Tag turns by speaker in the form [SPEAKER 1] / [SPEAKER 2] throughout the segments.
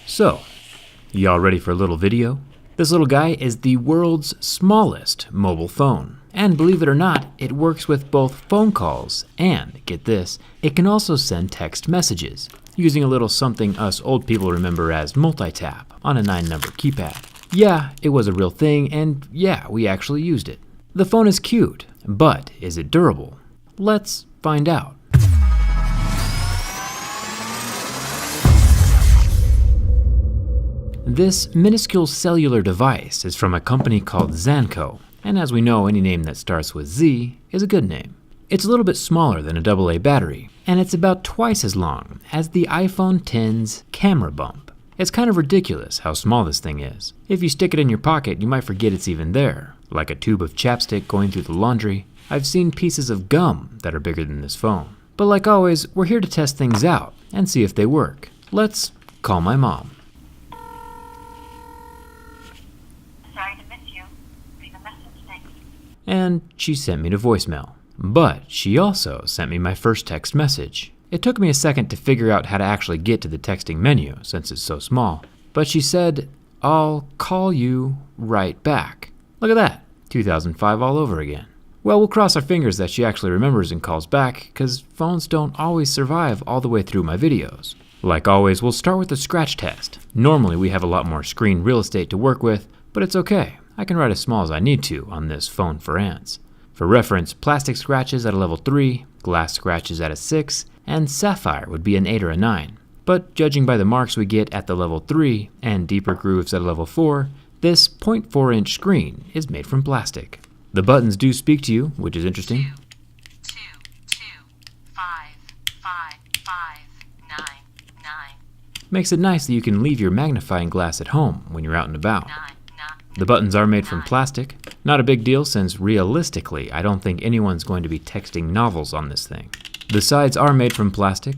[SPEAKER 1] So, y'all ready for a little video? This little guy is the world's smallest mobile phone. And believe it or not, it works with both phone calls and, get this, it can also send text messages using a little something us old people remember as multitap on a 9-number keypad. Yeah, it was a real thing, and yeah, we actually used it. The phone is cute, but is it durable? Let's find out. This minuscule cellular device is from a company called Zanco, and as we know, any name that starts with Z is a good name. It's a little bit smaller than a AA battery, and it's about twice as long as the iPhone X's camera bump. It's kind of ridiculous how small this thing is. If you stick it in your pocket, you might forget it's even there, like a tube of chapstick going through the laundry. I've seen pieces of gum that are bigger than this phone. But like always, we're here to test things out and see if they work. Let's call my mom.
[SPEAKER 2] Sorry to miss you. Leave a message, thank you.
[SPEAKER 1] And she sent me to voicemail. But she also sent me my first text message. It took me a second to figure out how to actually get to the texting menu since it's so small. But she said, "I'll call you right back." Look at that, 2005 all over again. Well, we'll cross our fingers that she actually remembers and calls back, because phones don't always survive all the way through my videos. Like always, we'll start with the scratch test. Normally we have a lot more screen real estate to work with, but it's okay. I can write as small as I need to on this phone for ants. For reference, plastic scratches at a level 3, glass scratches at a 6, and sapphire would be an 8 or a 9. But judging by the marks we get at the level 3 and deeper grooves at a level 4, this 0.4-inch screen is made from plastic. The buttons do speak to you, which is interesting.
[SPEAKER 2] 2, 2, 2, 5, 5, 5, 9, 9.
[SPEAKER 1] Makes it nice that you can leave your magnifying glass at home when you're out and about.
[SPEAKER 2] 9, 9.
[SPEAKER 1] The buttons are made from plastic. Not a big deal since realistically, I don't think anyone's going to be texting novels on this thing. The sides are made from plastic.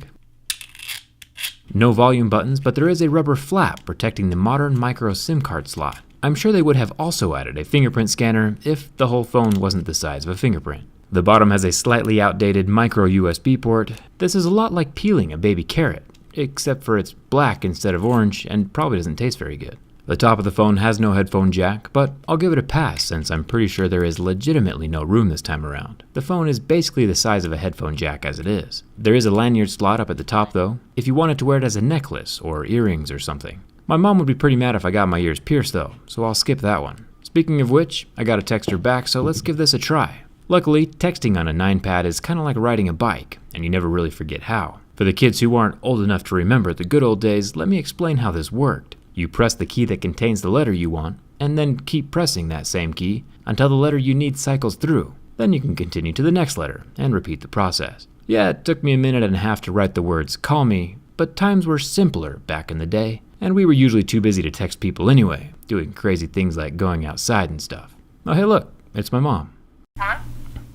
[SPEAKER 1] No volume buttons, but there is a rubber flap protecting the modern micro SIM card slot. I'm sure they would have also added a fingerprint scanner if the whole phone wasn't the size of a fingerprint. The bottom has a slightly outdated micro USB port. This is a lot like peeling a baby carrot, except for it's black instead of orange and probably doesn't taste very good. The top of the phone has no headphone jack, but I'll give it a pass since I'm pretty sure there is legitimately no room this time around. The phone is basically the size of a headphone jack as it is. There is a lanyard slot up at the top though, if you wanted to wear it as a necklace or earrings or something. My mom would be pretty mad if I got my ears pierced though, so I'll skip that one. Speaking of which, I got a text her back, so let's give this a try. Luckily, texting on a 9-pad is kind of like riding a bike, and you never really forget how. For the kids who aren't old enough to remember the good old days, let me explain how this worked. You press the key that contains the letter you want, and then keep pressing that same key until the letter you need cycles through. Then you can continue to the next letter and repeat the process. Yeah, it took me a minute and a half to write the words "call me," but times were simpler back in the day, and we were usually too busy to text people anyway, doing crazy things like going outside and stuff. Oh hey look, it's my mom.
[SPEAKER 2] Hello?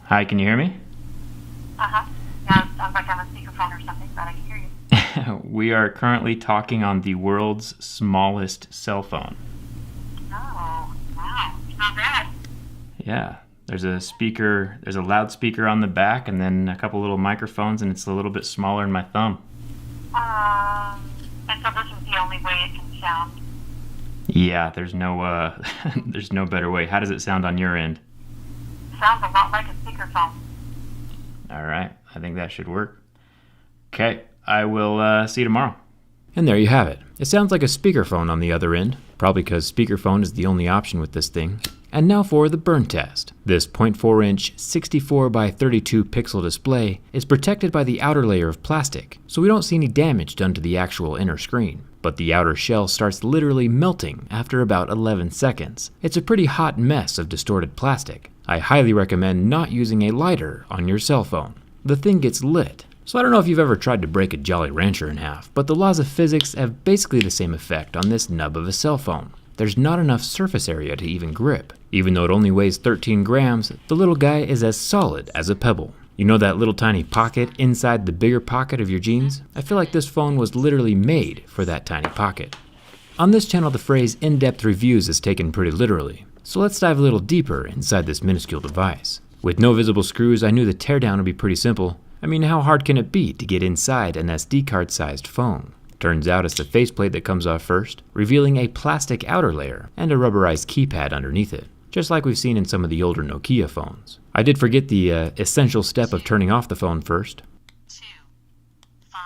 [SPEAKER 1] Hi, can you hear me?
[SPEAKER 2] Uh-huh. Yeah, it sounds like I'm on speakerphone or something, but I can hear you.
[SPEAKER 1] We are currently talking on the world's smallest cell phone.
[SPEAKER 2] Oh, wow. Not bad.
[SPEAKER 1] Yeah, there's a loudspeaker on the back and then a couple little microphones, and it's a little bit smaller than my thumb.
[SPEAKER 2] And so this is the only way it can sound.
[SPEAKER 1] Yeah, there's no there's no better way. How does it sound on your end?
[SPEAKER 2] Sounds a lot like a speakerphone.
[SPEAKER 1] All right, I think that should work. Okay, I will see you tomorrow. And there you have it. It sounds like a speakerphone on the other end, probably because speakerphone is the only option with this thing. And now for the burn test. This 0.4-inch 64 by 32 pixel display is protected by the outer layer of plastic, so we don't see any damage done to the actual inner screen. But the outer shell starts literally melting after about 11 seconds. It's a pretty hot mess of distorted plastic. I highly recommend not using a lighter on your cell phone. The thing gets lit. So I don't know if you've ever tried to break a Jolly Rancher in half, but the laws of physics have basically the same effect on this nub of a cell phone. There's not enough surface area to even grip. Even though it only weighs 13 grams, the little guy is as solid as a pebble. You know that little tiny pocket inside the bigger pocket of your jeans? I feel like this phone was literally made for that tiny pocket. On this channel, the phrase in-depth reviews is taken pretty literally. So let's dive a little deeper inside this minuscule device. With no visible screws, I knew the teardown would be pretty simple. I mean, how hard can it be to get inside an SD card-sized phone? Turns out it's the faceplate that comes off first, revealing a plastic outer layer and a rubberized keypad underneath it, just like we've seen in some of the older Nokia phones. I did forget the essential step of turning off the phone first.
[SPEAKER 2] 2, 5,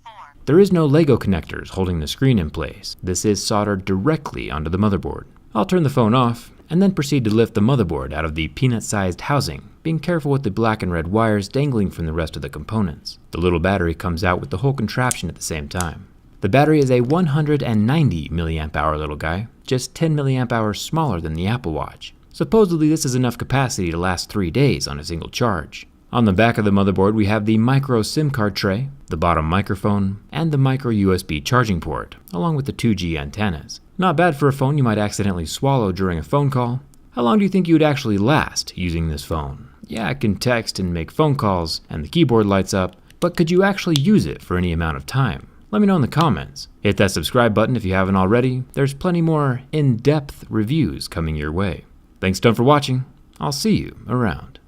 [SPEAKER 2] 4.
[SPEAKER 1] There is no Lego connectors holding the screen in place. This is soldered directly onto the motherboard. I'll turn the phone off and then proceed to lift the motherboard out of the peanut-sized housing, being careful with the black and red wires dangling from the rest of the components. The little battery comes out with the whole contraption at the same time. The battery is a 190 mAh little guy, just 10 mAh smaller than the Apple Watch. Supposedly this is enough capacity to last 3 days on a single charge. On the back of the motherboard we have the micro SIM card tray, the bottom microphone, and the micro USB charging port, along with the 2G antennas. Not bad for a phone you might accidentally swallow during a phone call. How long do you think you would actually last using this phone? Yeah, it can text and make phone calls, and the keyboard lights up, but could you actually use it for any amount of time? Let me know in the comments. Hit that subscribe button if you haven't already. There's plenty more in-depth reviews coming your way. Thanks a ton for watching. I'll see you around.